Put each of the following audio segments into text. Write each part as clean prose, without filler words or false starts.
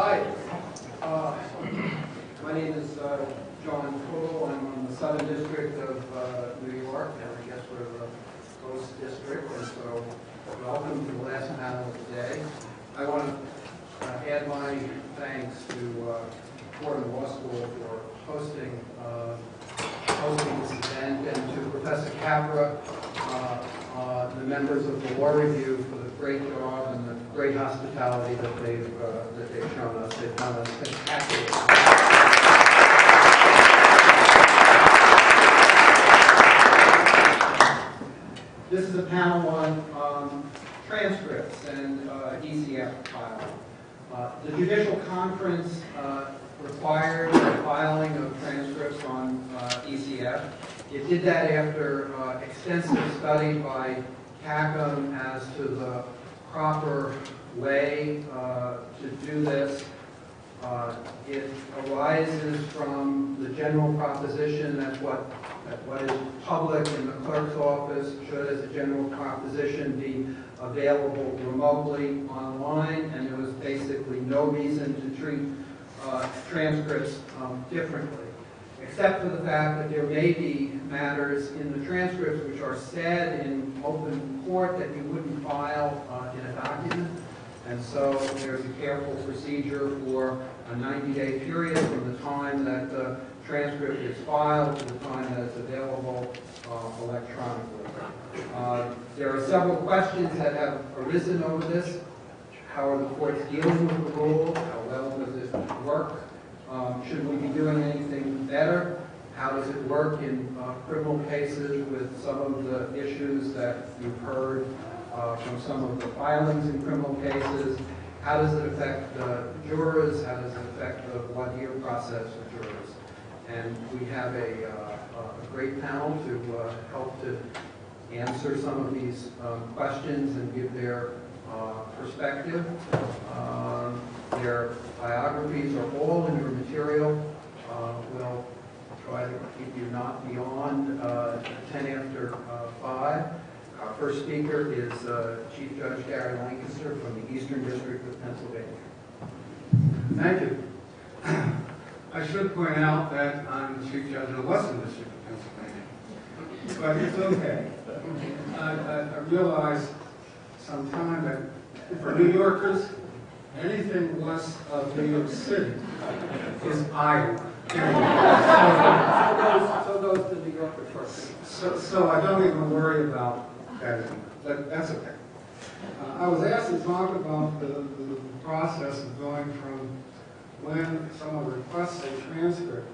Hi, my name is John Poole. I'm on the Southern District of New York, and I guess we're the host district, and so welcome to the last panel of the day. I want to add my thanks to Fordham Law School for hosting this event, and to Professor Capra, the members of the Law Review for the great job and the great hospitality that they've shown us. They've done a spectacular job. This is a panel on transcripts and ECF filing. The Judicial Conference required the filing of transcripts on ECF. It did that after extensive study by CACM as to the proper way to do this. It arises from the general proposition that what is public in the clerk's office should, as a general proposition, be available remotely online, and there was basically no reason to treat transcripts differently, except for the fact that there may be matters in the transcripts which are said in open court that you wouldn't file in a document. And so there's a careful procedure for a 90-day period from the time that the transcript is filed to the time that it's available electronically. There are several questions that have arisen over this. How are the courts dealing with the rule? How well does it work? Should we be doing anything better? How does it work in criminal cases with some of the issues that you've heard from some of the filings in criminal cases? How does it affect jurors? How does it affect the voir dire process of jurors? And we have a great panel to help to answer some of these questions and give their perspective. Their biographies are all in your material. We'll try to keep you not beyond 10 after 5. Our first speaker is Chief Judge Gary Lancaster from the Eastern District of Pennsylvania. Thank you. I should point out that I'm the Chief Judge of the Western District of Pennsylvania, but it's okay. I realize sometime that for New Yorkers, anything west of New York City is Iowa. So goes the New Yorker first. So I don't even worry about that. That's okay. I was asked to talk about the process of going from when someone requests a transcript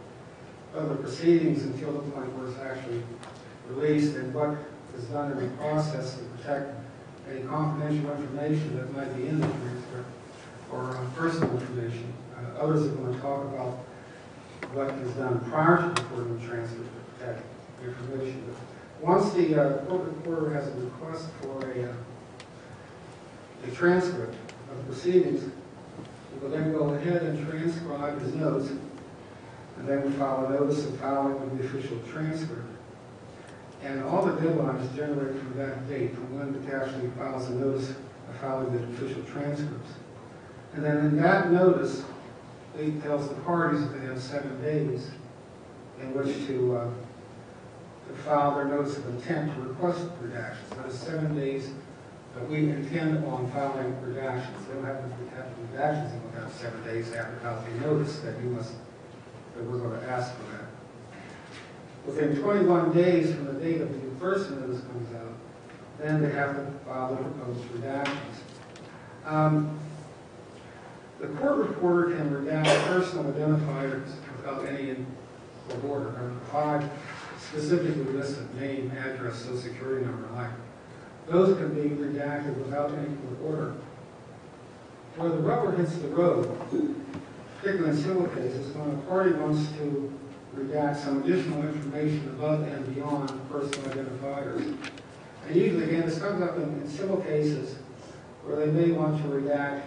of the proceedings until the point where it's actually released, and what is done in the process to protect any confidential information that might be in the transcript or personal information. Others are going to talk about what is done prior to recording the transcript to protect information. Once the court reporter has a request for a transcript of the proceedings, he will then go ahead and transcribe his notes, and then we file a notice of filing of the official transcript. And all the deadlines generate from that date, from when it actually files a notice of filing the official transcripts. And then in that notice, it tells the parties that they have 7 days in which to file their notice of intent to request redactions. That is 7 days that we intend on filing redactions. They don't have to have redactions, they will have 7 days after filing the notice that we're going to ask for that. Within 21 days from the date of the first notice comes out, then they have to file the proposed redactions. The court reporter can redact personal identifiers without any order. There are 5 specifically listed: name, address, social security number, and like. Those can be redacted without any court order. Where the rubber hits the road, particularly in civil cases, when a party wants to redact some additional information above and beyond personal identifiers. And usually, again, this comes up in civil cases where they may want to redact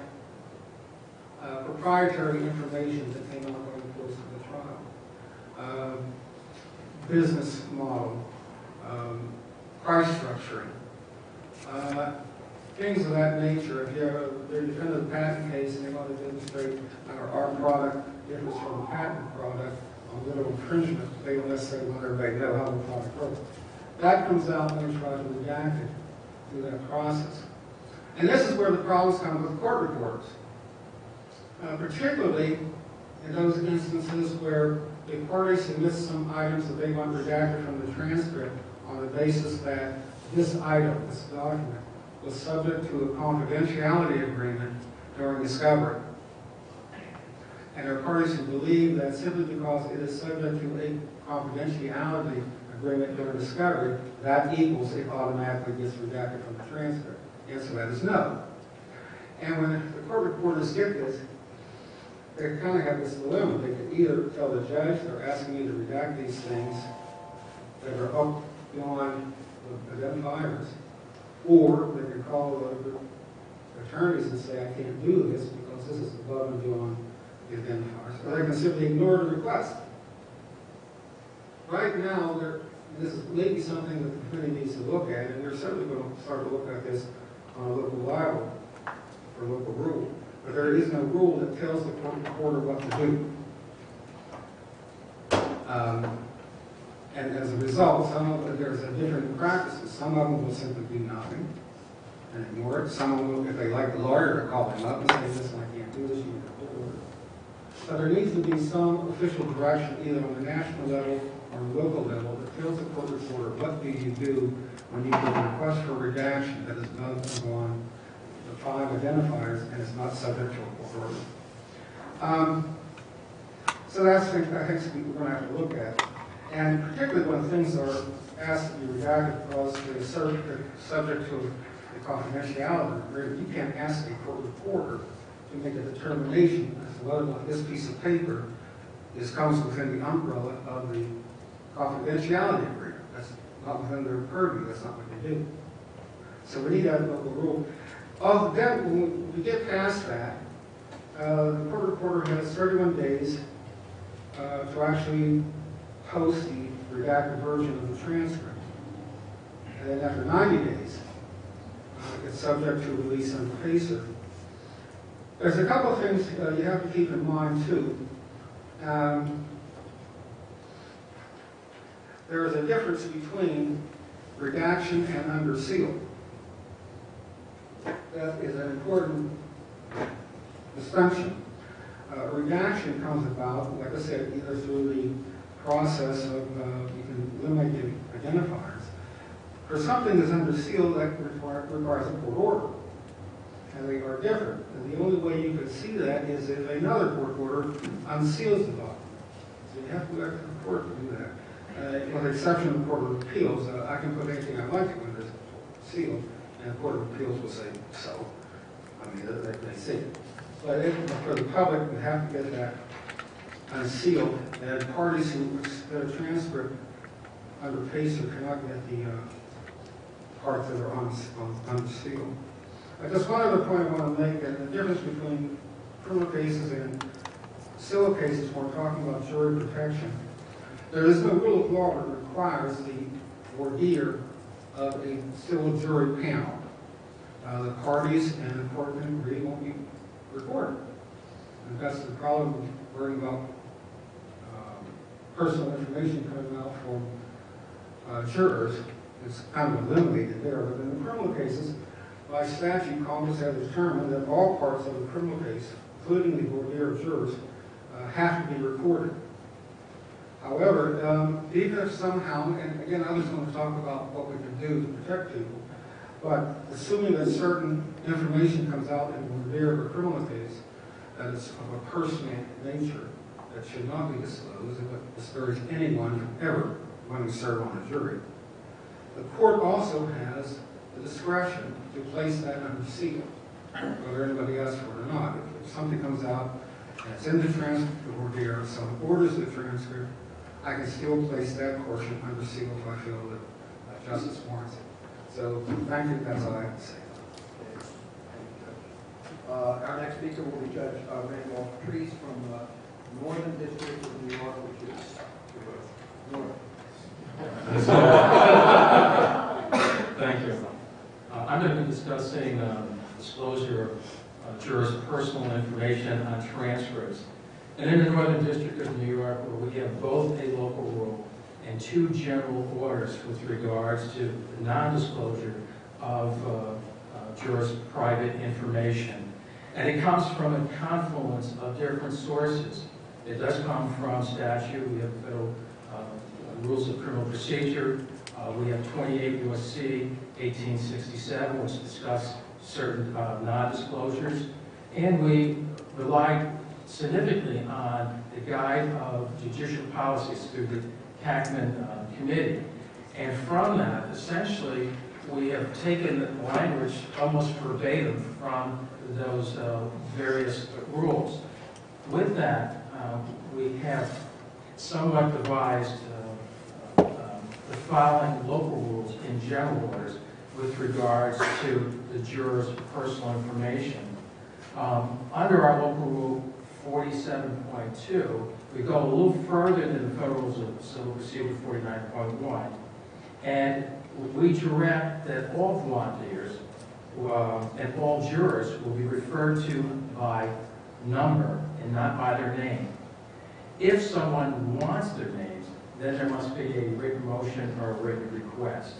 proprietary information that came out during the course of the trial. Business model, price structuring. things of that nature. If they're defending a patent case and they want to demonstrate our product differs from a patent product on little infringement, they don't necessarily want everybody to know how the product works. That comes out when we try to redact it through that process. And this is where the problems come with court reports. Particularly in those instances where the party submits some items that they want redacted from the transcript on the basis that this item, this document, was subject to a confidentiality agreement during discovery. And there are parties who believe that simply because it is subject to a confidentiality agreement during discovery, that equals it automatically gets redacted from the transcript. The answer to that is no. And when the court reporters get this, they kind of have this dilemma. They could either tell the judge they're asking you to redact these things that are up beyond the identifiers, or they can call the attorneys and say, I can't do this because this is above and beyond the identifiers. Or they can simply ignore the request. Right now, this is maybe something that the committee needs to look at, and we're certainly going to start to look at this on a local level or local rule. But there is no rule that tells the court reporter what to do. And as a result, there's a different practices. Some of them will simply do nothing and ignore it. Some of them will, if they like the lawyer, call them up and say, listen, I can't do this, you can do it. But there needs to be some official direction, either on the national level or local level, that tells the court reporter what do you do when you get a request for redaction that is above and beyond the 5 identifiers and is not subject to a court order. So that's things we're going to have to look at. And particularly when things are asked to be redacted because they're subject to the confidentiality agreement, you can't ask a court reporter to make a determination as to whether or not this piece of paper comes within the umbrella of the confidentiality agreement. That's not within their purview. That's not what they do. So we need that local rule. Then, when we get past that, the court reporter has 31 days to actually post the redacted version of the transcript. And then after 90 days, it's subject to release under PACER. There's a couple of things you have to keep in mind, too. There is a difference between redaction and under seal. That is an important distinction. Redaction comes about, like I said, either through the process of, you can eliminate the identifiers. For something that's under seal, that requires a court order. And they are different. And the only way you can see that is if another court order unseals the document. So you have to go back to the court to do that. With the exception of the Court of Appeals, I can put anything I like when there's a seal, and the Court of Appeals will say so. I mean, they see it. But for the public, we have to get that unsealed, and parties who get a transcript under PACER cannot get the parts that are unsealed. Just one other point I want to make, and the difference between criminal cases and civil cases when we're talking about jury protection. There is no rule of law that requires the voir dire of a civil jury panel. The parties and the court can agree won't be recorded. And that's the problem with worrying about personal information coming out from jurors. It's kind of eliminated there. But in the criminal cases, by statute, Congress has determined that all parts of the criminal case, including the voir dire of jurors, have to be recorded. However, even if somehow, and again, I was going to talk about what we can do to protect people, but assuming that certain information comes out in voir dire of a criminal case that is of a personal nature that should not be disclosed and would discourage anyone from ever wanting to serve on a jury, the court also has the discretion to place that under seal, whether anybody asks for it or not. If something comes out and it's in the transcript of voir dire, someone orders the transcript, I can still place that portion under seal if I feel that justice warrants it. So, thank you. That's all I have to say. Our next speaker will be Judge Randolph Treese from the Northern District of New York, which is North. Thank you. I'm I'm going to be discussing disclosure of jurors' personal information on transcripts. And in the Northern District of New York, where we have both a local rule and 2 general orders with regards to the non-disclosure of jurors' private information. And it comes from a confluence of different sources. It does come from statute. We have federal rules of criminal procedure. We have 28 U.S.C. 1867, which discuss certain non-disclosures. And we rely significantly on the guide of judicial policies through the Hackman Committee. And from that, essentially, we have taken the language almost verbatim from those various rules. With that, we have somewhat devised the following local rules in general orders with regards to the jurors' personal information. Under our local rule 47.2, we go a little further than the Federal Rules of Civil Procedure 49.1, and we direct that all voir dires and all jurors will be referred to by number and not by their name. If someone wants their names, then there must be a written motion or a written request.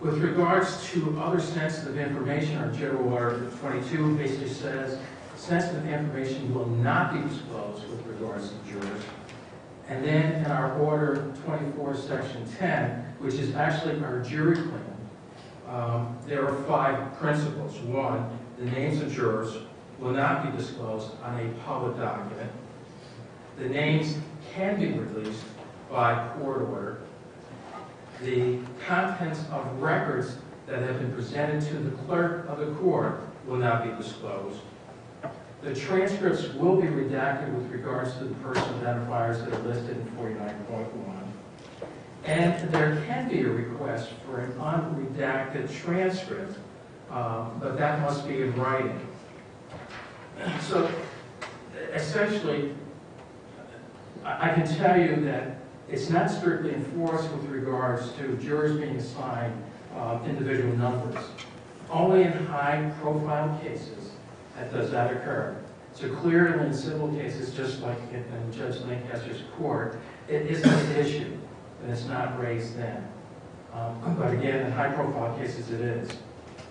With regards to other sensitive information, our General Order 22 basically says sensitive information will not be disclosed with regards to jurors. And then in our Order 24, Section 10, which is actually our jury plan, there are 5 principles. 1, the names of jurors will not be disclosed on a public document. The names can be released by court order. The contents of records that have been presented to the clerk of the court will not be disclosed. The transcripts will be redacted with regards to the personal identifiers that are listed in 49.1. And there can be a request for an unredacted transcript, but that must be in writing. So essentially, I can tell you that it's not strictly enforced with regards to jurors being assigned individual numbers. Only in high-profile cases does that occur. So clearly in civil cases, just like in Judge Lancaster's court, it isn't an issue, and it's not raised then. But again, in high-profile cases, it is.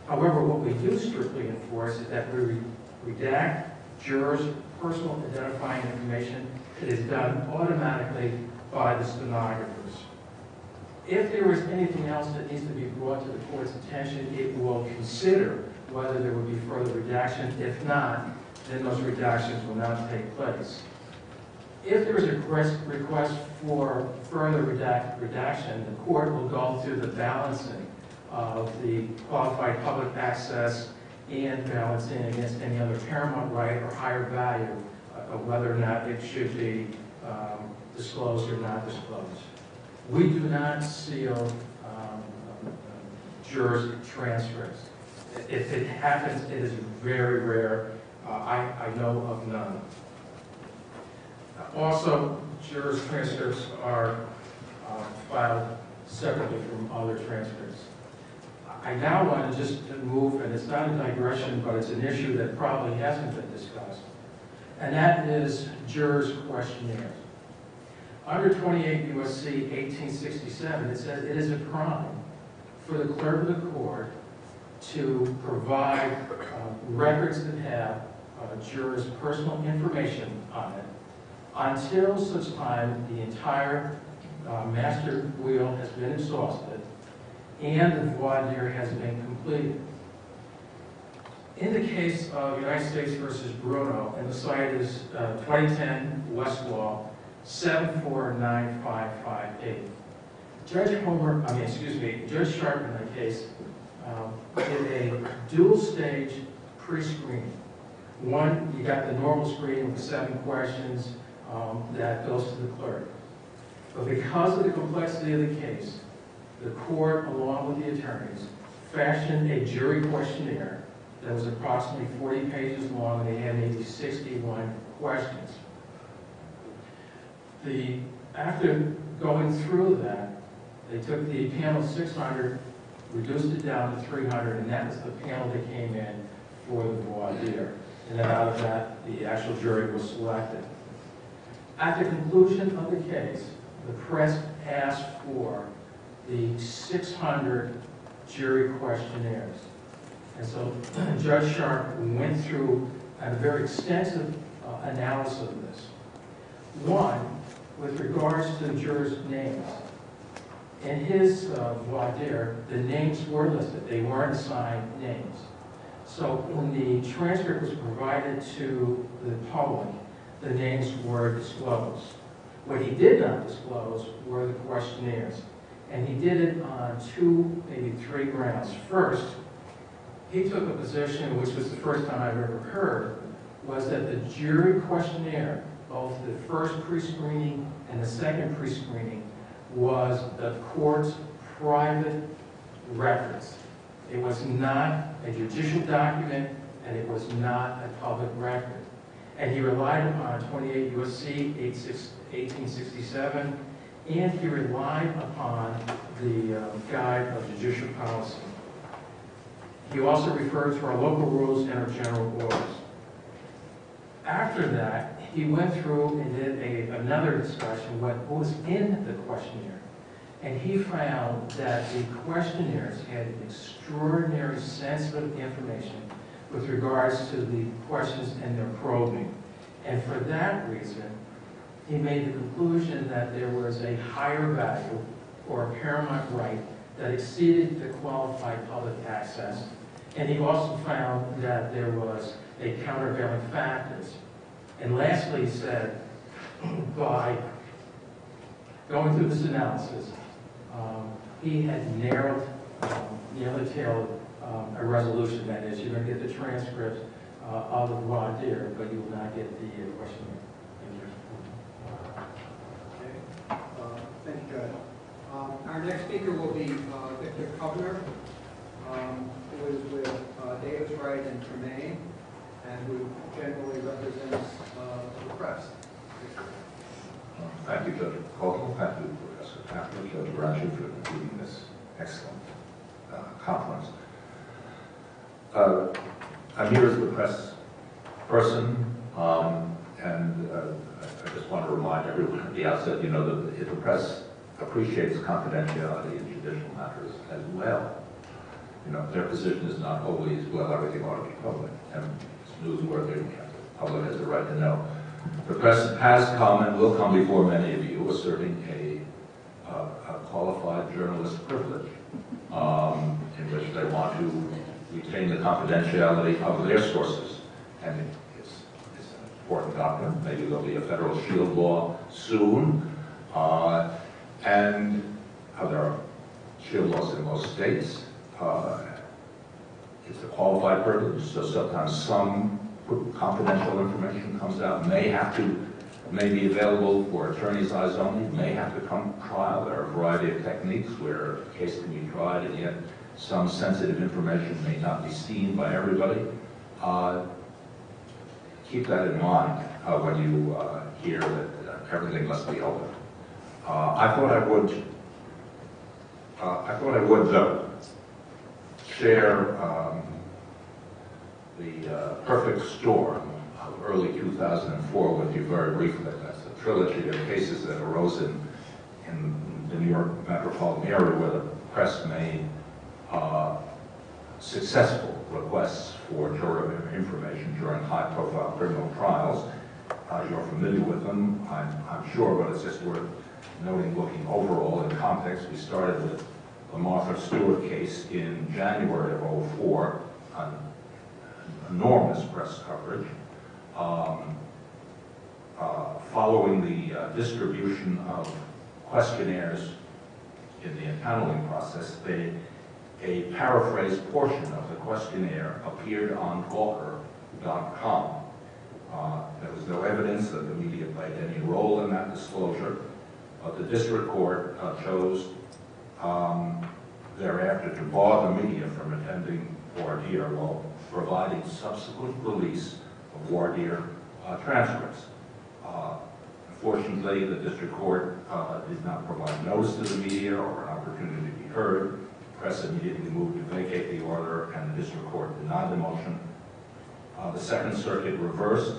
However, what we do strictly enforce is that we redact jurors' personal identifying information. It is done automatically by the stenographers. If there is anything else that needs to be brought to the court's attention, it will consider whether there would be further redaction. If not, then those redactions will not take place. If there is a request for further redaction, the court will go through the balancing of the qualified public access and balancing against any other paramount right or higher value of whether or not it should be disclosed or not disclosed. We do not seal jurors' transcripts. If it happens, it is very rare. I know of none. Also, jurors' transcripts are filed separately from other transcripts. I now want to just move, and it's not a digression, but it's an issue that probably hasn't been discussed, and that is jurors' questionnaires. Under 28 U.S.C. 1867, it says it is a crime for the clerk of the court to provide records that have jurors' personal information on it until such time the entire master wheel has been exhausted and the voir dire has been completed. In the case of United States versus Bruno, and the site is 2010 Westlaw 749558. Judge Sharp in that case did a dual-stage pre-screening. One, you got the normal screening with 7 questions that goes to the clerk. But because of the complexity of the case, the court, along with the attorneys, fashioned a jury questionnaire that was approximately 40 pages long, and they had maybe 61 questions. After going through that, they took the panel 600 reduced it down to 300, and that was the panel that came in for the voir dire. And then out of that, the actual jury was selected. At the conclusion of the case, the press asked for the 600 jury questionnaires. And so Judge Sharp went through a very extensive analysis of this. One, with regards to the jurors' names. In his voir dire, the names were listed. They weren't assigned names. So when the transcript was provided to the public, the names were disclosed. What he did not disclose were the questionnaires. And he did it on 2, maybe 3 grounds. First, he took a position, which was the first time I've ever heard, was that the jury questionnaire, both the first pre-screening and the second pre-screening, was the court's private records. It was not a judicial document, and it was not a public record. And he relied upon 28 U.S.C. 1867, and he relied upon the Guide of Judicial Policy. He also referred to our local rules and our general orders. After that, he went through and did another discussion what was in the questionnaire. And he found that the questionnaires had extraordinary sensitive information with regards to the questions and their probing. And for that reason, he made the conclusion that there was a higher value or a paramount right that exceeded the qualified public access. And he also found that there was a countervailing factors. And lastly, he said, by going through this analysis, he had narrowly tailored a resolution. That is, you're going to get the transcript of the voir dire, but you will not get the questionnaire. Okay. Thank you, Judge. Our next speaker will be Victor Kovner, who is with Davis, Wright, and Tremaine, and who generally represents the press. Thank you, Judge Caldwell. Thank you, Professor Kaplan, Judge Bradshaw, for leading this excellent conference. I'm here as the press person, and I just want to remind everyone at the outset, you know, that the press appreciates confidentiality in judicial matters as well. You know, their position is not always, well, everything ought to be public, and it's newsworthy, the public has the right to know. The press has come and will come before many of you asserting a qualified journalist privilege in which they want to retain the confidentiality of their sources. And it's an important doctrine. Maybe there'll be a federal shield law soon. And there are shield laws in most states. It's a qualified privilege, so sometimes some confidential information comes out, may be available for attorney's eyes only, may have to come to trial. There are a variety of techniques where a case can be tried, and yet some sensitive information may not be seen by everybody. Keep that in mind when you hear that everything must be open. I thought I would share the perfect storm of early 2004 with you very briefly. That's a trilogy of cases that arose in the New York metropolitan area where the press made successful requests for juror information during high-profile criminal trials. You're familiar with them, I'm sure, but it's just worth noting, looking overall in context. We started with the Martha Stewart case in January of 2004, an enormous press coverage. Following the distribution of questionnaires in the paneling process, a paraphrased portion of the questionnaire appeared on Gawker.com. There was no evidence that the media played any role in that disclosure, but the district court chose thereafter to bar the media from attending voir dire while providing subsequent release of voir dire transcripts. Unfortunately, the district court did not provide notice to the media or an opportunity to be heard press immediately moved to vacate the order, and the district court denied the motion. The Second Circuit reversed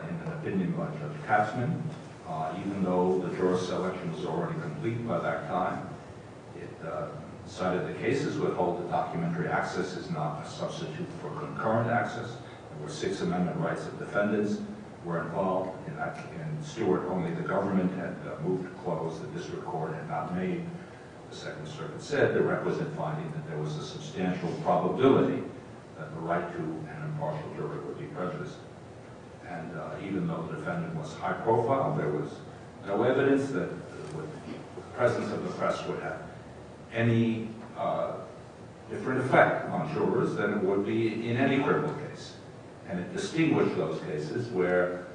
in an opinion by Judge Katzmann, even though the juror selection was already complete by that time. It cited the cases would hold that documentary access is not a substitute for concurrent access. There were Sixth Amendment rights of defendants were involved. In Stewart, only the government had moved to close. The district court had not made. The Second Circuit said the requisite finding that there was a substantial probability that the right to an impartial jury would be prejudiced. And even though the defendant was high profile, there was no evidence that the presence of the press would have any different effect on jurors than it would be in any criminal case. And it distinguished those cases where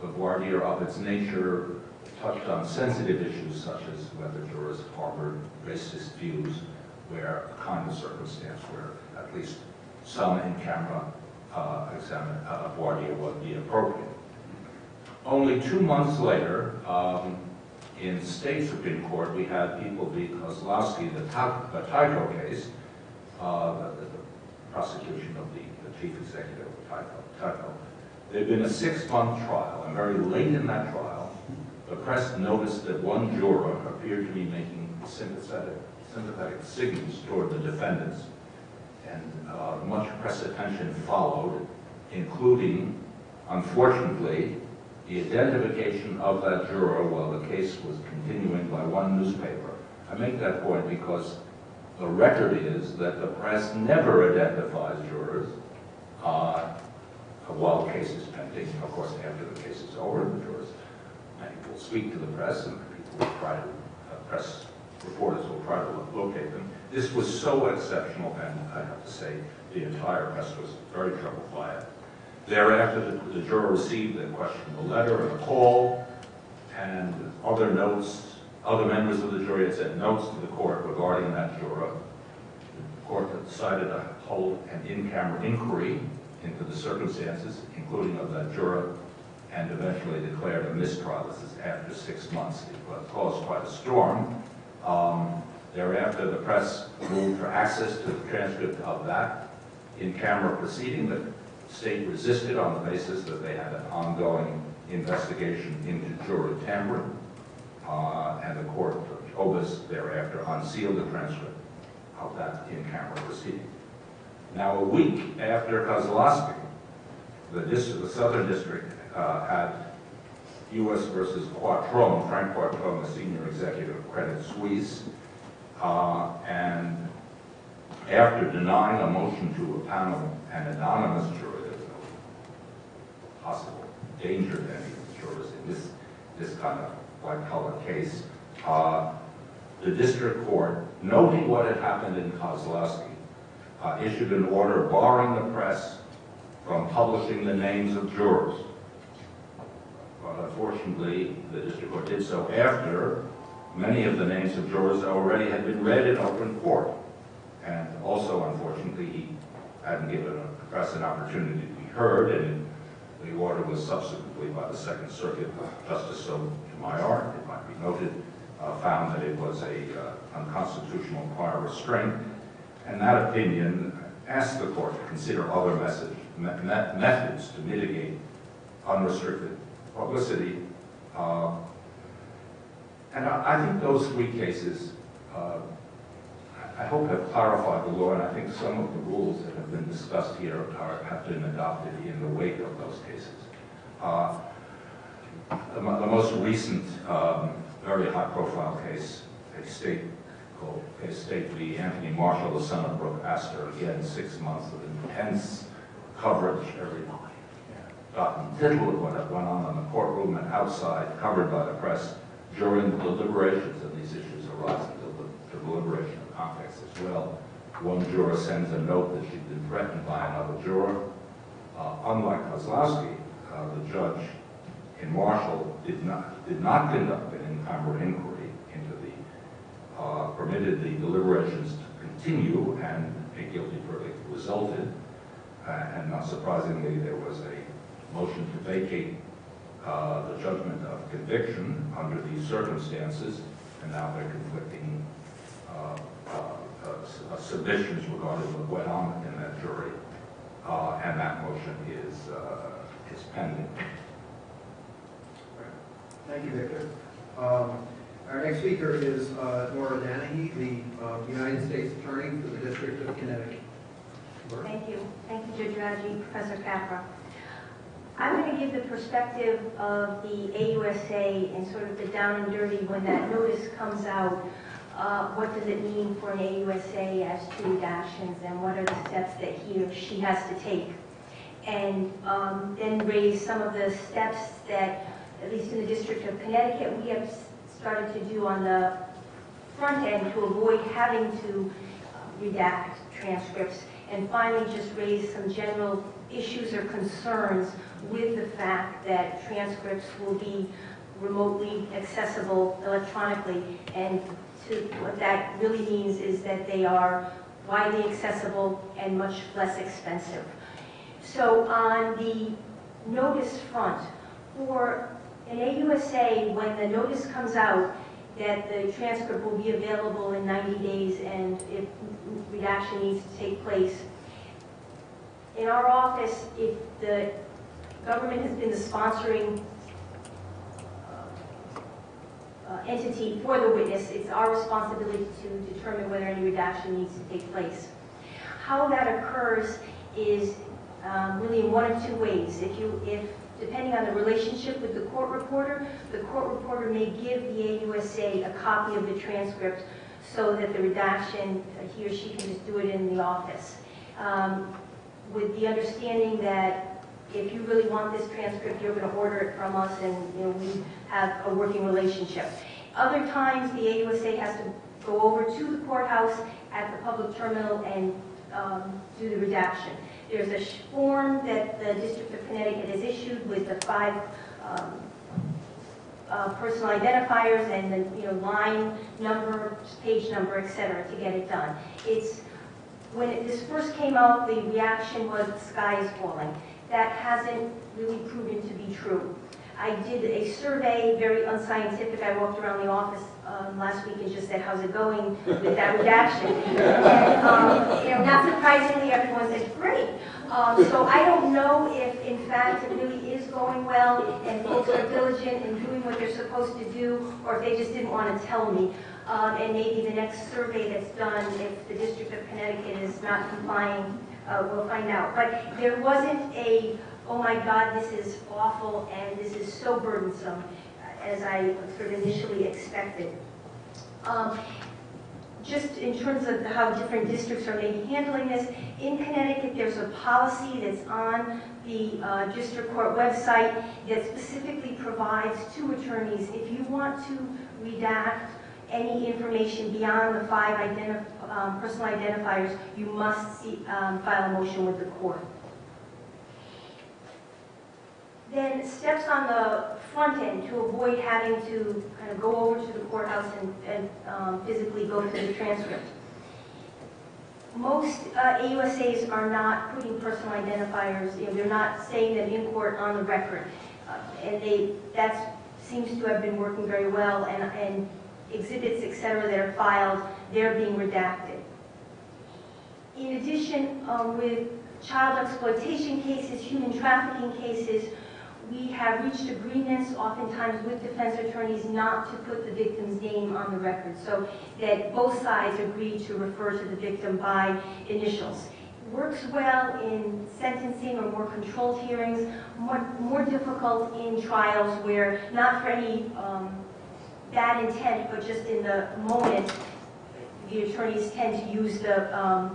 the voir dire of its nature touched on sensitive issues such as whether jurors harbored racist views, where a kind of circumstance where at least some in-camera voir dire would be appropriate. Only 2 months later, in state Supreme Court, we had People v. Kozlowski, the Tyco case, the prosecution of the chief executive of Tyco. There had been a 6-month trial, and very late in that trial, the press noticed that one juror appeared to be making sympathetic signals toward the defendants, and much press attention followed, including, unfortunately, the identification of that juror while the case was continuing by one newspaper. I make that point because the record is that the press never identifies jurors while the case is pending. Of course, after the case is over, the jurors, many will speak to the press, and people will try to, press reporters will try to locate them. This was so exceptional, and I have to say, the entire press was very troubled by it. Thereafter, the juror received a questionable letter and a call, and other notes, other members of the jury had sent notes to the court regarding that juror. The court had decided to hold an in-camera inquiry into the circumstances, including of that juror, and eventually declared a mistrial. This is after 6 months. It caused quite a storm. Thereafter, the press moved for access to the transcript of that in-camera proceeding. The state resisted on the basis that they had an ongoing investigation into juror tampering, and the court, Obis, thereafter unsealed the transcript of that in-camera proceeding. Now, a week after Kozlowski, the Southern District had U.S. versus Quattrone, Frank Quattrone, the senior executive of Credit Suisse, and after denying a motion to a panel an anonymous juror, there's no possible danger to any of the jurors in this kind of white-collar case. The district court, noting what had happened in Kozlowski, issued an order barring the press from publishing the names of jurors. But unfortunately, the district court did so after many of the names of jurors already had been read in open court. And also, unfortunately, he hadn't given the press an opportunity to be heard, and the order was subsequently by the Second Circuit, Justice Sotomayor, it might be noted, found that it was a unconstitutional prior restraint. And that opinion asked the court to consider other methods to mitigate unrestricted publicity. And I think those 3 cases, I hope, have clarified the law, and I think some of the rules that have been discussed here have been adopted in the wake of those cases. The most recent, very high-profile case, a state called State v. Anthony Marshall, the son of Brooke Astor, again, 6 months of intense coverage, every dot and tittle of what went on in the courtroom and outside, covered by the press during the deliberations of these issues arising to deliberation of context as well. One juror sends a note that she'd been threatened by another juror. Unlike Kozlowski, the judge in Marshall did not conduct an in-camera inquiry into permitted the deliberations to continue, and a guilty verdict resulted. And not surprisingly, there was a motion to vacate the judgment of conviction under these circumstances, and now they're conflicting submissions regarding what went on in that jury, and that motion is pending. Thank you, Victor. Our next speaker is Nora Danahy, the United States Attorney for the District of Connecticut. Thank you. Thank you, Judge Raggi, Professor Capra. I'm going to give the perspective of the AUSA and sort of the down and dirty when that notice comes out. What does it mean for an AUSA as to redactions, and what are the steps that he or she has to take? And then raise some of the steps that, at least in the District of Connecticut, we have started to do on the front end to avoid having to redact transcripts. And finally, just raise some general issues or concerns with the fact that transcripts will be remotely accessible electronically. And what that really means is that they are widely accessible and much less expensive. So on the notice front, for an AUSA, when the notice comes out that the transcript will be available in 90 days and if redaction needs to take place, in our office, if the government has been the sponsoring entity for the witness, it's our responsibility to determine whether any redaction needs to take place. How that occurs is really in one of two ways. Depending on the relationship with the court reporter may give the AUSA a copy of the transcript so that the redaction, he or she can just do it in the office. With the understanding that if you really want this transcript, you're going to order it from us, and we have a working relationship. Other times, the AUSA has to go over to the courthouse at the public terminal and do the redaction. There's a form that the District of Connecticut has issued with the 5 personal identifiers and the line number, page number, etc. to get it done. When this first came out, the reaction was the sky is falling. That hasn't really proven to be true. I did a survey, very unscientific. I walked around the office last week and just said, how's it going with that redaction? And not surprisingly, everyone said, great. So I don't know if, in fact, it really is going well and folks are diligent in doing what they're supposed to do, or if they just didn't want to tell me. And maybe the next survey that's done, if the District of Connecticut is not complying, we'll find out. But there wasn't oh my God, this is awful and this is so burdensome, as I sort of initially expected. Just in terms of how different districts are maybe handling this, in Connecticut there's a policy that's on the district court website that specifically provides to attorneys, if you want to redact any information beyond the 5 personal identifiers, you must file a motion with the court. Then steps on the front end to avoid having to kind of go over to the courthouse and physically go through the transcript. Most AUSAs are not putting personal identifiers, they're not saying them in court on the record. And that seems to have been working very well, and exhibits, etc., that are filed, they're being redacted. In addition, with child exploitation cases, human trafficking cases, we have reached agreements oftentimes with defense attorneys not to put the victim's name on the record, so that both sides agree to refer to the victim by initials. Works well in sentencing or more controlled hearings, more difficult in trials where, not for any bad intent, but just in the moment, the attorneys tend to use the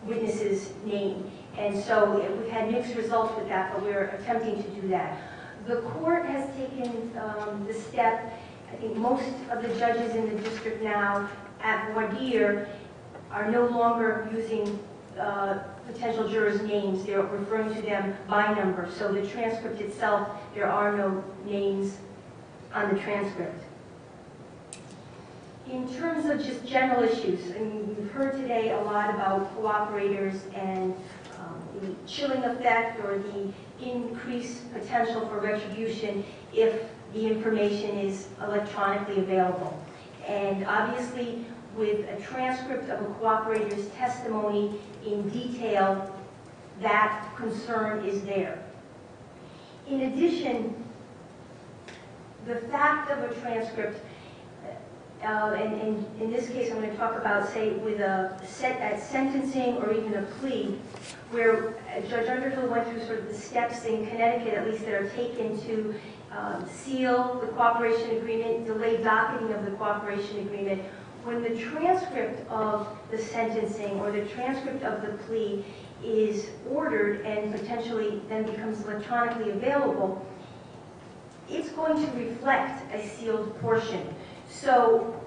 witness's name. And so we've had mixed results with that, but we're attempting to do that. The court has taken the step, I think most of the judges in the district now at voir dire are no longer using potential jurors' names. They're referring to them by number. So the transcript itself, there are no names on the transcript. In terms of just general issues, I mean, we've heard today a lot about cooperators and the chilling effect or the increased potential for retribution if the information is electronically available. And obviously, with a transcript of a cooperator's testimony in detail, that concern is there. In addition, the fact of a transcript, and in this case I'm going to talk about, say, with at sentencing or even a plea, where Judge Underhill went through sort of the steps in Connecticut, at least, that are taken to seal the cooperation agreement, delay docketing of the cooperation agreement. When the transcript of the sentencing or the transcript of the plea is ordered and potentially then becomes electronically available, it's going to reflect a sealed portion. So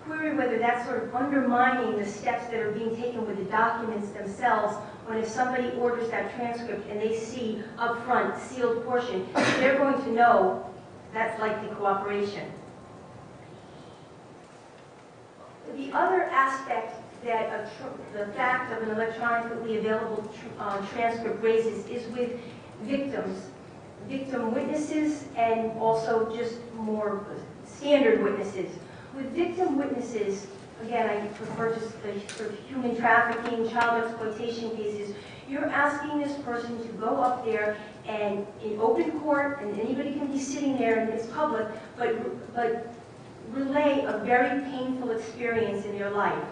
query whether that's sort of undermining the steps that are being taken with the documents themselves, when if somebody orders that transcript and they see up front sealed portion, they're going to know that's likely cooperation. The other aspect that the fact of an electronically available transcript raises is with victims, victim witnesses, and also just more standard witnesses. With victim witnesses, again, I refer to the sort of human trafficking, child exploitation cases, you're asking this person to go up there and in open court, and anybody can be sitting there and it's public, but relay a very painful experience in their life.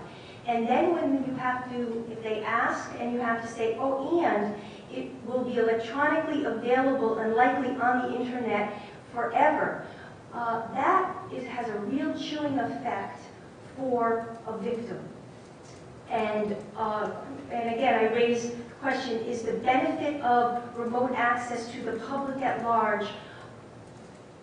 And then when you have to, if they ask and you have to say, oh, and it will be electronically available and likely on the internet forever, that has a real chilling effect for a victim. And again, I raise the question, is the benefit of remote access to the public at large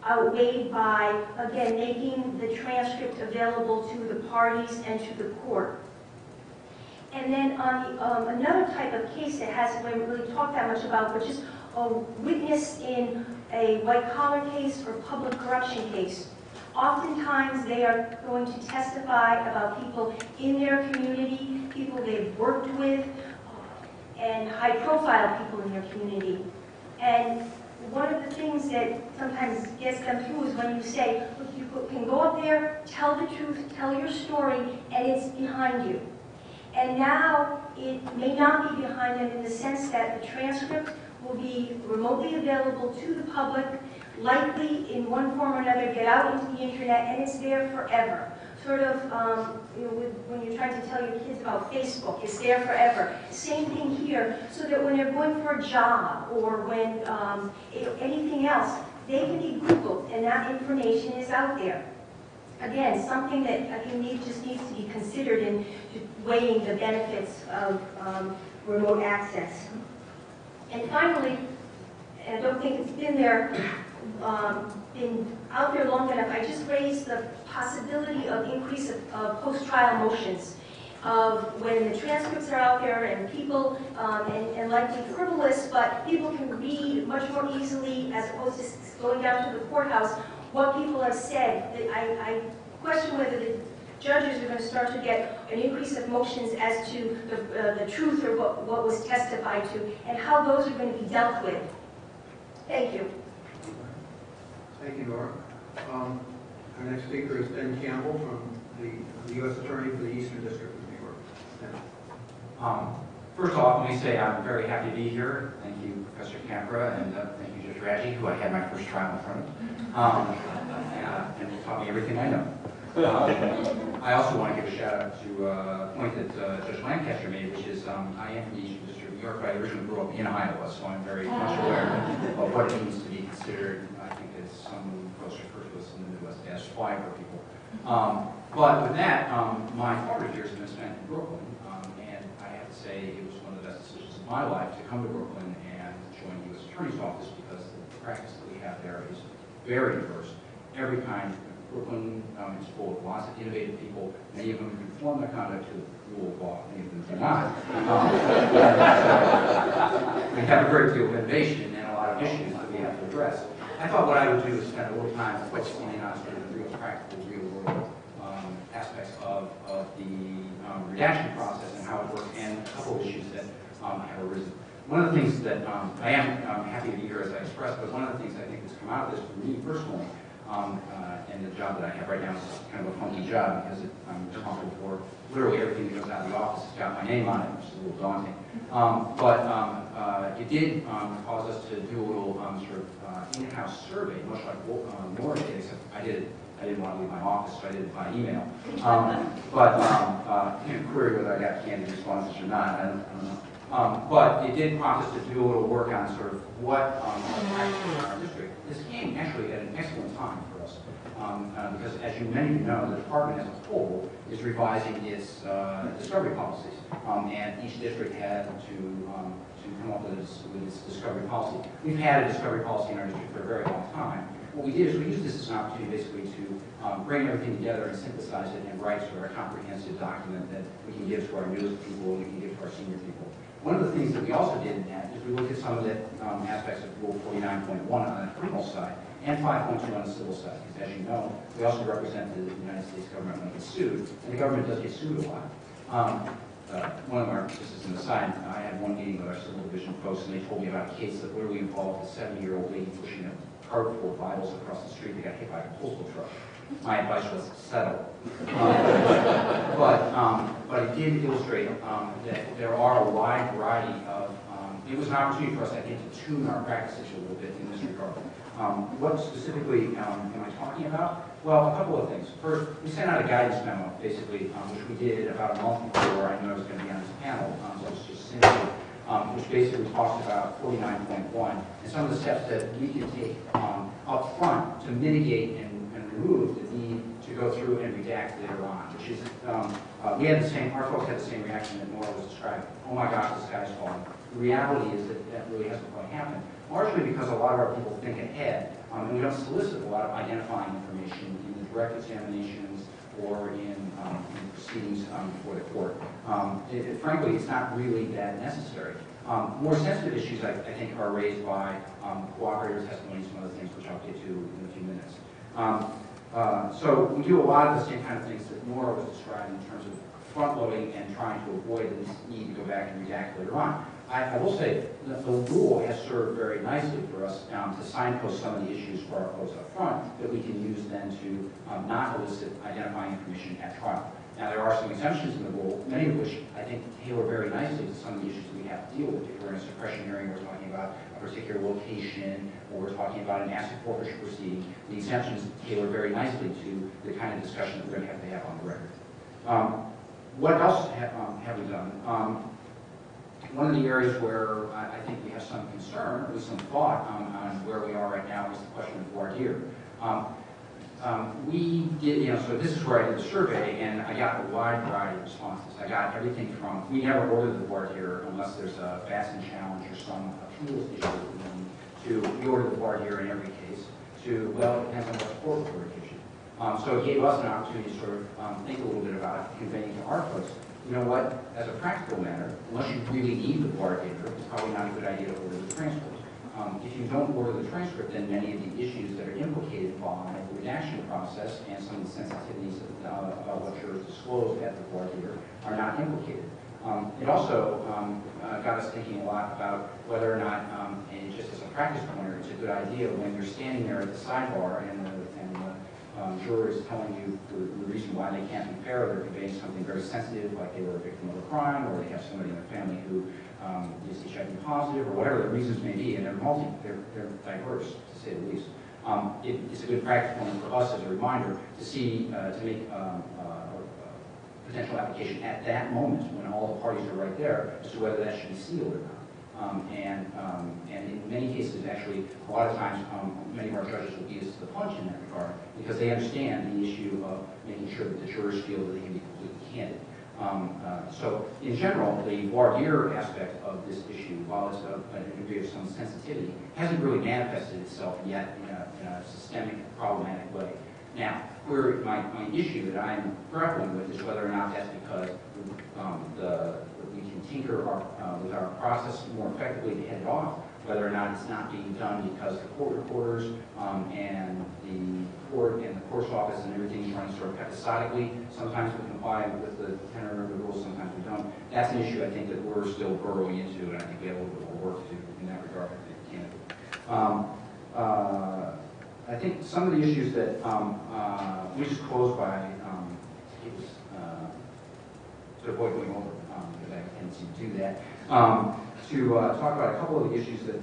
outweighed by, again, making the transcript available to the parties and to the court? And then on another type of case that hasn't been really talked that much about, which is a witness in a white-collar case or public corruption case. Oftentimes they are going to testify about people in their community, people they've worked with, and high-profile people in their community. And one of the things that sometimes gets them through is when you say, look, you can go up there, tell the truth, tell your story, and it's behind you. And now it may not be behind them in the sense that the transcript will be remotely available to the public, likely in one form or another get out into the internet, and it's there forever. Sort of, when you're trying to tell your kids about Facebook, it's there forever. Same thing here, so that when they're going for a job or when anything else, they can be Googled, and that information is out there. Again, something that I think just needs to be considered in weighing the benefits of remote access. And finally, and I don't think it's been out there long enough, I just raised the possibility of increase of post-trial motions of when the transcripts are out there and people, and likely frivolous, but people can read much more easily as opposed to going down to the courthouse what people have said. I question whether the judges are going to start to get an increase of motions as to the truth or what was testified to, and how those are going to be dealt with. Thank you. Thank you, Laura. Our next speaker is Ben Campbell from the U.S. Attorney for the Eastern District of New York. Ben. First off, let me say I'm very happy to be here. Thank you, Professor Campra, and thank you, Judge Raggi, who I had my first trial in front of, and taught me everything I know. I also want to give a shout out to a point that Judge Lancaster made, which is I am from the Eastern District of New York, but I originally grew up in Iowa, so I'm very much aware of what it means to be considered, I think as some folks refer to us in the Midwest as flyover people. But with that, my formative years have been spent in Brooklyn, and I have to say it was one of the best decisions of my life to come to Brooklyn and join the U.S. Attorney's Office, because the practice that we have there is very diverse. Every kind. Brooklyn is full of lots of innovative people. Many of them conform their conduct to the rule of law. Many of them do not. We have a great deal of innovation and a lot of issues that we have to address. I thought what I would do is spend a little time focusing on sort of the real practical, real world aspects of the redaction process and how it works, and a couple of issues that have arisen. One of the things that I am happy to be here, as I expressed, but one of the things I think that's come out of this for me personally And the job that I have right now is kind of a funky job because I'm responsible for literally everything that goes out of the office. It's got my name on it, which is a little daunting. But it did cause us to do a little sort of in-house survey, much like Nora did, except I didn't want to leave my office, so I did it by email. Query whether I got candid responses or not, I don't know. But it did prompt us to do a little work on sort of what practices in our district. This came actually at an excellent time for us. Because as many of you know, the department as a whole is revising its discovery policies. And each district had to come up with its discovery policy. We've had a discovery policy in our district for a very long time. What we did is we used this as an opportunity basically to bring everything together and synthesize it and write sort of a comprehensive document that we can give to our newest people and we can give to our senior people. One of the things that we also did in that is we looked at some of the aspects of Rule 49.1 on the criminal side and 5.2 on the civil side. Because as you know, we also represent the United States government when it gets sued, and the government does get sued a lot. One of our, this is an aside, I had one meeting with our civil division folks, and they told me about a case that literally involved a 70-year-old lady pushing a cart full of Bibles across the street that got hit by a postal truck. My advice was settle. But it did illustrate that there are a wide variety of, it was an opportunity for us, I think, to tune our practices a little bit in this regard. What specifically am I talking about? Well, a couple of things. First, we sent out a guidance memo, basically, which we did about a month before I knew I was going to be on this panel, so it's just simple, which basically talks about 49.1 and some of the steps that we can take up front to mitigate and remove the need to go through and redact later on, which is, we had the same, our folks had the same reaction that Nora was describing. Oh my gosh, the sky's falling. The reality is that that really hasn't quite happened, largely because a lot of our people think ahead, and we don't solicit a lot of identifying information in the direct examinations or in proceedings before the court. Frankly, it's not really that necessary. More sensitive issues, I think, are raised by cooperator testimonies and other things, which I'll get to in a few minutes. So we do a lot of the same kind of things that Nora was describing in terms of front-loading and trying to avoid this need to go back and redact later on. I will say that the rule has served very nicely for us to signpost some of the issues for our folks up front that we can use then to not elicit identifying information at trial. Now, there are some exemptions in the rule, many of which I think tailor very nicely to some of the issues that we have to deal with. If we're in a suppression hearing, we're talking about a particular location, or we're talking about an asset forfeiture proceeding, the exemptions tailor very nicely to the kind of discussion that we're going to have on the record. What else have we done? One of the areas where I think we have some concern, or some thought on where we are right now is the question of voir dire. We did, so this is where I did the survey, and I got a wide variety of responses. I got everything from, we never order the voir dire unless there's a Batson challenge or some appeals issue, to we order the voir dire in every case, to, well, it depends on what the court order issue. So it gave us an opportunity to sort of think a little bit about conveying to our folks, you know what, as a practical matter, unless you really need the voir dire, it's probably not a good idea to order the transcript. If you don't order the transcript, then many of the issues that are implicated by the redaction process and some of the sensitivities about what jurors disclosed at the voir dire are not implicated. It also got us thinking a lot about whether or not, and just as a practice pointer, it's a good idea when you're standing there at the sidebar and the juror is telling you the reason why they can't be fair, they're conveying something very sensitive, like they were a victim of a crime, or they have somebody in their family who is HIV positive, or whatever the reasons may be, and they're diverse, to say the least. It's a good practice point for us as a reminder to see, to make a potential application at that moment when all the parties are right there as to whether that should be sealed or not. And in many cases, actually, a lot of times, many of our judges will beat us to the punch in that regard because they understand the issue of making sure that the jurors feel that they can be completely candid. So, in general, the voir dire aspect of this issue, while it's a degree of some sensitivity, hasn't really manifested itself yet in a systemic, problematic way. Now, my issue that I'm grappling with is whether or not that's because we can tinker with our process more effectively to head it off, whether or not it's not being done because the court reporters and the court and the court's office and everything is running sort of episodically. Sometimes we comply with the tenor of the rules, sometimes we don't. That's an issue I think that we're still burrowing into, and I think we have a little bit more work to do in that regard, I think, candidly. I think some of the issues that we just closed by, to avoid going over, because I have a tendency to do that, to talk about a couple of the issues that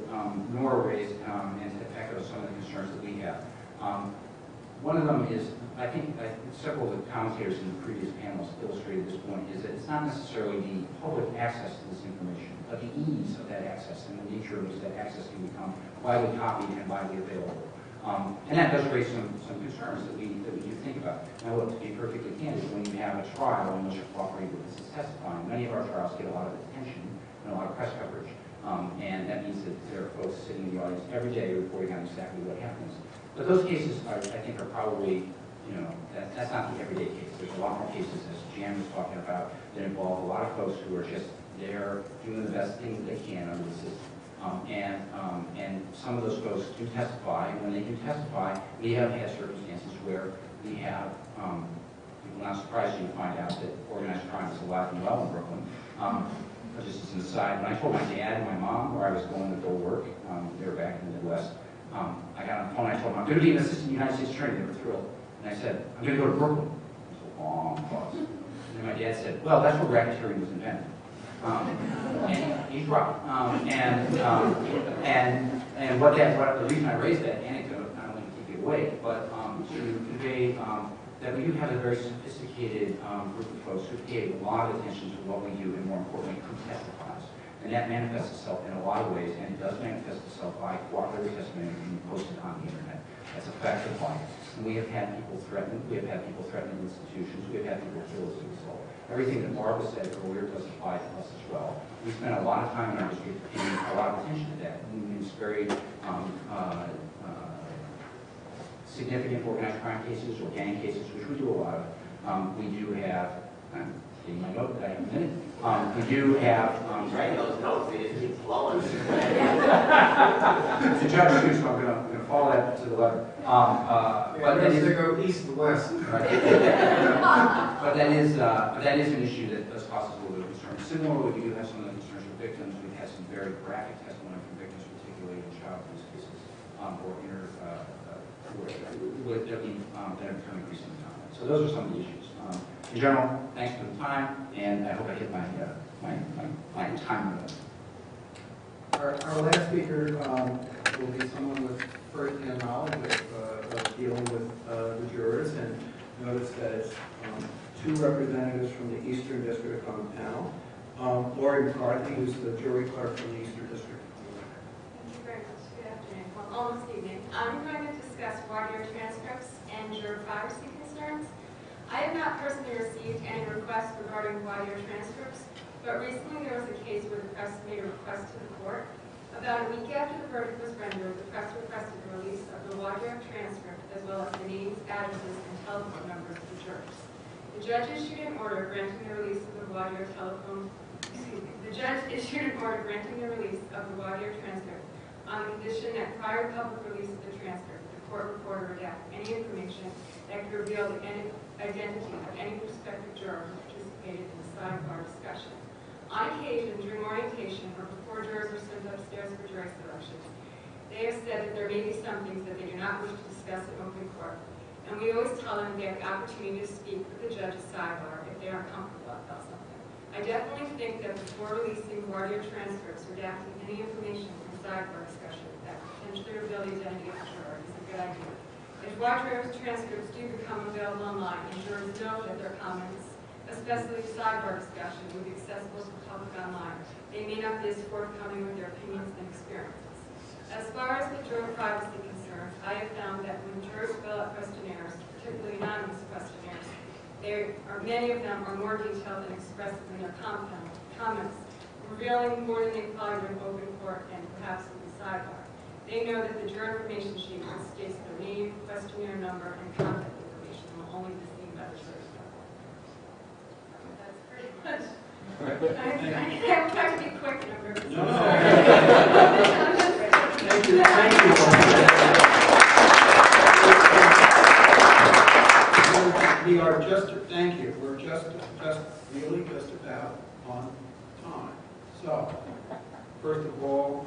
Nora raised and to echo some of the concerns that we have. One of them is, I think several of the commentators in the previous panels illustrated this point, is that it's not necessarily the public access to this information, but the ease of that access and the nature of which that access can become widely copied and widely available. And that does raise some concerns that we do think about. Now, look, to be perfectly candid, when you have a trial in which a cooperating witness is testifying, many of our trials get a lot of attention and a lot of press coverage. And that means that there are folks sitting in the audience every day reporting on exactly what happens. But those cases, I think, are probably, that's not the everyday case. There's a lot more cases, as Jan was talking about, that involve a lot of folks who are just there doing the best things they can under the system. And some of those folks do testify, and when they do testify, we have had circumstances where we have, people not surprised you to find out that organized crime is alive and well in Brooklyn. Just as an aside, when I told my dad and my mom where I was going to go work, they were back in the Midwest, I got on the phone and I told them, I'm going to be an assistant United States attorney. They were thrilled. And I said, I'm going to go to Brooklyn. It was a long pause. And then my dad said, well, that's where racketeering was invented. And he's right. And what the reason I raised that anecdote, not only to keep you awake, but to convey that we do have a very sophisticated group of folks who pay a lot of attention to what we do, and more importantly, who testifies. And that manifests itself in a lot of ways, and it does manifest itself by cooperative testimony being posted on the internet. That's a fact of life. And we have had people threatened. We have had people threatening institutions. We have had people killed as a result. Everything that Barbara said earlier does apply to us as well. We spend a lot of time in our district paying a lot of attention to that. And it's very significant organized crime cases or gang cases, which we do a lot of. We do have, I'm getting my note that I have a minute. We do have... writing those notes, they just keep flowing. The judge too, so I'm going to follow that to the letter. But then they go east to west. Right. but that is an issue that does cause us a little bit of concern. Similarly, we do have some of the concerns with victims. We've had some very graphic testimony from victims, particularly in child abuse cases, or that have become increasingly common. So those are some of the issues. In general, thanks for the time, and I hope I hit my time limit. Our last speaker will be someone with first-hand knowledge of dealing with the jurors, and notice that it's two representatives from the Eastern District on the panel. Lori McCarthy, who's the jury clerk from the Eastern District. Thank you very much. Good afternoon. Well, almost evening. I'm going to discuss voir dire transcripts and juror privacy concerns. I have not personally received any requests regarding voir dire transcripts, but recently there was a case where the press made a request to the court. About a week after the verdict was rendered, the press requested the release of the voir dire transcript as well as the names, addresses, and telephone numbers of the jurors. The judge issued an order granting the release of the voir dire The judge issued an order granting the release of the voir dire transcript on the condition that prior to public release of the transcript, the court reporter redact any information that could reveal the identity of any prospective juror who participated in the sidebar discussion. On occasion, during orientation or before jurors are sent upstairs for jury selections, they have said that there may be some things that they do not wish to discuss in open court, and we always tell them they have the opportunity to speak with the judge's sidebar if they aren't comfortable about something. I definitely think that before releasing voir dire transcripts, redacting any information from sidebar discussion that could potentially reveal the identity of the juror is a good idea. If voir dire transcripts do become available online and jurors know that their comments, especially the sidebar discussion, will be accessible to the public online, they may not be as forthcoming with their opinions and experiences. As far as the juror privacy concerns, I have found that when jurors fill out questionnaires, particularly anonymous questionnaires, many of them are more detailed and expressive in their comments, revealing more than they probably would in open court and perhaps in the sidebar. They know that the juror information sheet states their name, questionnaire number, and contact information will only be seen by the jurors. That's pretty much. I will try to be quick in a purpose. No. Thank you. Thank you. We are just, thank you. We're just really just about on time. So, first of all,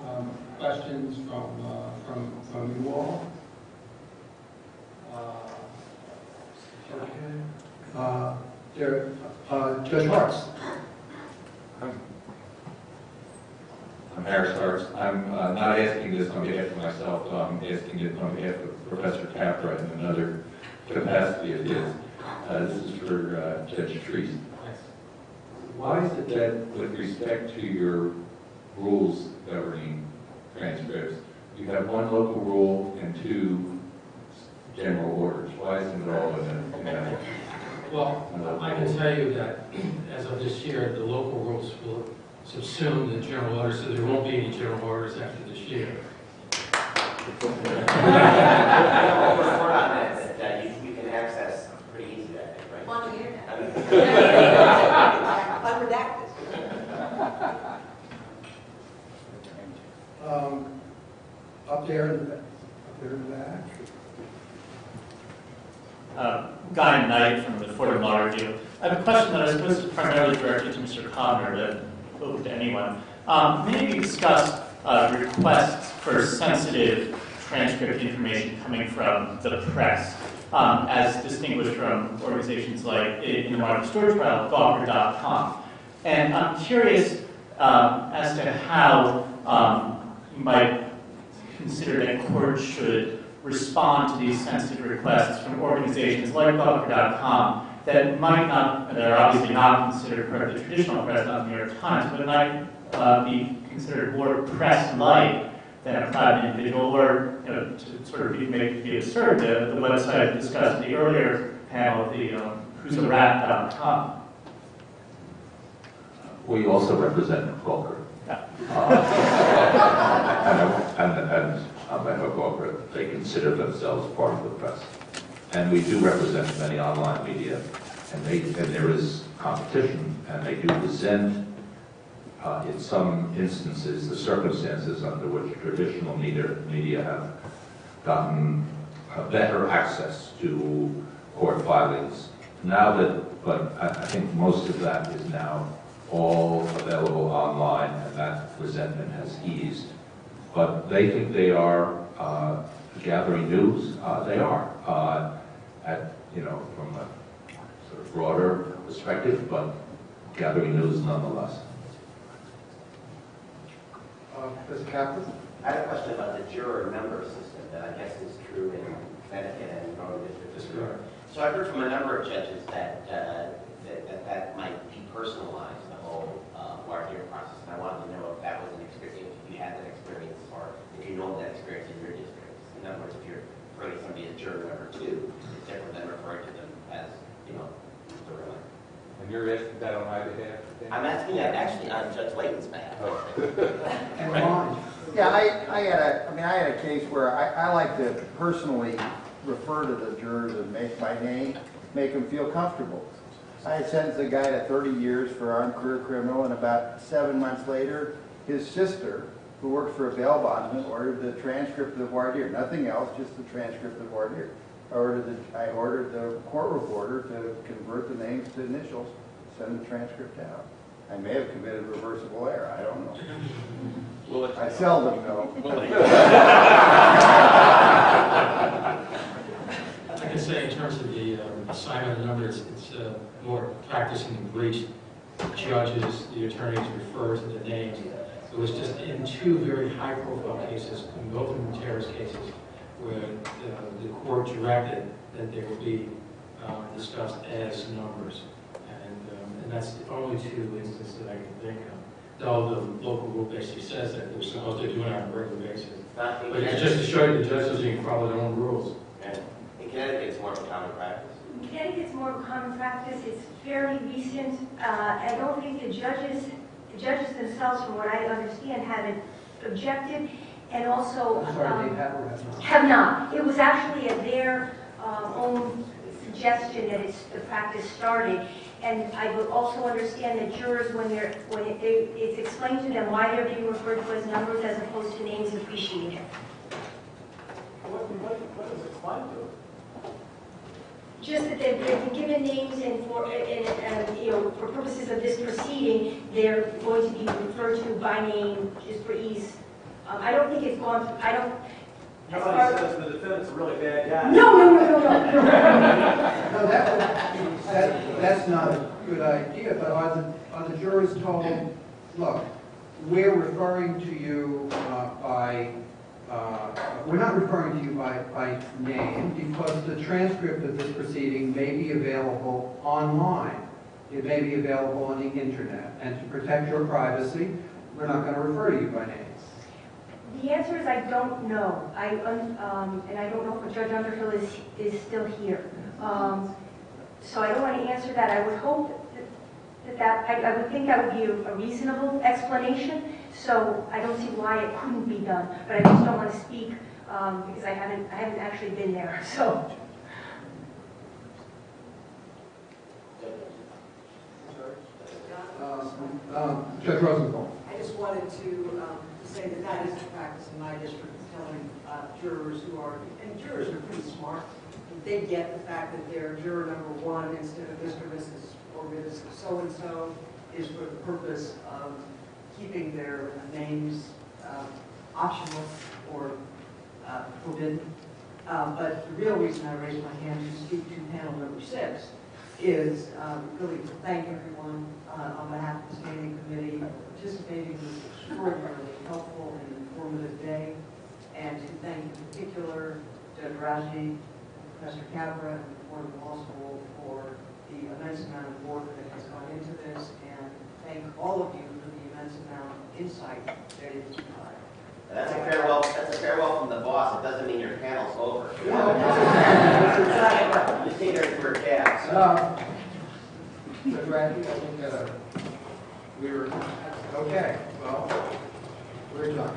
questions from you all. Judge Hartz. I'm Harris Hartz. I'm not asking this on behalf of myself. I'm asking it on behalf of Professor Capra in another capacity of his. This is for Judge Treese. Why is it that with respect to your rules governing transcripts, you have one local rule and two general orders? Why isn't it all in a Well, I can tell you that as of this year, the local rules will subsume the general orders, so there won't be any general orders after this year. I'll report on that you can access pretty easily, I think, right? On the internet. Unredacted. Up there in the back. Guy Knight from the Fordham Law Review. I have a question that I suppose is primarily directed to Mr. Conner, but open to anyone. Maybe discuss requests for sensitive transcript information coming from the press, as distinguished from organizations like, in the Martin Stewart trial, Gawker.com. And I'm curious as to how you might consider that courts should respond to these sensitive requests from organizations like Gawker.com that might not, that are obviously not considered part of the traditional press, not the New York Times, but might be considered more press-like than a private individual, or to sort of be absurd, the website discussed in the earlier panel, the who'sarat.com. We also represent Gawker. Yeah. And on behalf of Gawker, they consider themselves part of the press. And we do represent many online media, and there is competition, and they do resent, in some instances, the circumstances under which traditional media have gotten better access to court filings. Now that, but I think most of that is now all available online, and that resentment has eased. But they think they are gathering news. They are, from a sort of broader perspective, but gathering news nonetheless. Mr. Kaplan? I have a question about the juror number system that I guess is true in Connecticut and Northern District as well. So I've heard from a number of judges that that might depersonalize the whole voir dire process. And I wanted to know if that was an experience, if you had that experience, or if you know that experience in your district. In other words, if you're referring to somebody as juror number 2, it's different than referring to them as, the real. And you're asking that on my behalf? I'm asking that actually on Judge Layton's behalf. And Ron? Yeah, I had a case where I like to personally refer to the jurors and make my name, make them feel comfortable. I had sentenced a guy to 30 years for armed career criminal, and about 7 months later, his sister, who worked for a bail bondsman, ordered the transcript of the voir dire. Nothing else, just the transcript of the voir dire. I ordered the court reporter to convert the names to initials, send the transcript out. I may have committed reversible error. I don't know. I seldom know. I can say in terms of the assignment of numbers, it's more practicing the breach. Judges, the attorneys refer to the names. It was just in 2 very high-profile cases, in both of them terrorist cases, where the court directed that they would be discussed as numbers. And that's the only 2 instances that I can think of. Though the local rule basically says that they're supposed to do it on a regular basis. But it's just to show you the judges can follow their own rules. In Connecticut, it's more of a common practice. In Connecticut, it's more of a common practice. It's fairly recent. I don't think the judges themselves, from what I understand, haven't objected, and also have not. It was actually at their own suggestion that the practice started. And I would also understand that jurors, when it's explained to them why they're being referred to as numbers as opposed to names, appreciate it. What is explained to them? Just that they've been given names, and for purposes of this proceeding, they're going to be referred to by name just for ease. I don't think it's gone through. I don't. Nobody says the defendant's a really bad guy. No. No, that's that's not a good idea, but are the jurors told, look, we're referring to you we're not referring to you by name because the transcript of this proceeding may be available online. It may be available on the internet. And to protect your privacy, we're not going to refer to you by name. The answer is I don't know. And I don't know if Judge Underhill is still here. So I don't want to answer that. I would hope I would think that would be a reasonable explanation. So I don't see why it couldn't be done. But I just don't want to speak because I haven't actually been there. So. Judge Rosenthal. I just wanted to say that that is the practice in my district, telling jurors and jurors are pretty smart. They get the fact that they're juror number one instead of Mr., Mrs., or Ms. So-and-so is for the purpose of keeping their names optional or forbidden. But the real reason I raised my hand to speak to panel number 6 is really to thank everyone on behalf of the standing committee for participating in this extraordinarily helpful and informative day, and to thank in particular Judge Raji, Professor Capra, and the Board of Law School for the immense amount of work that has gone into this, and thank all of you for the immense amount of insight that it has provided. That's a farewell from the boss. It doesn't mean your panel's over. You just need her for a cab. Judge Raji, I think we were okay. Well, we're done.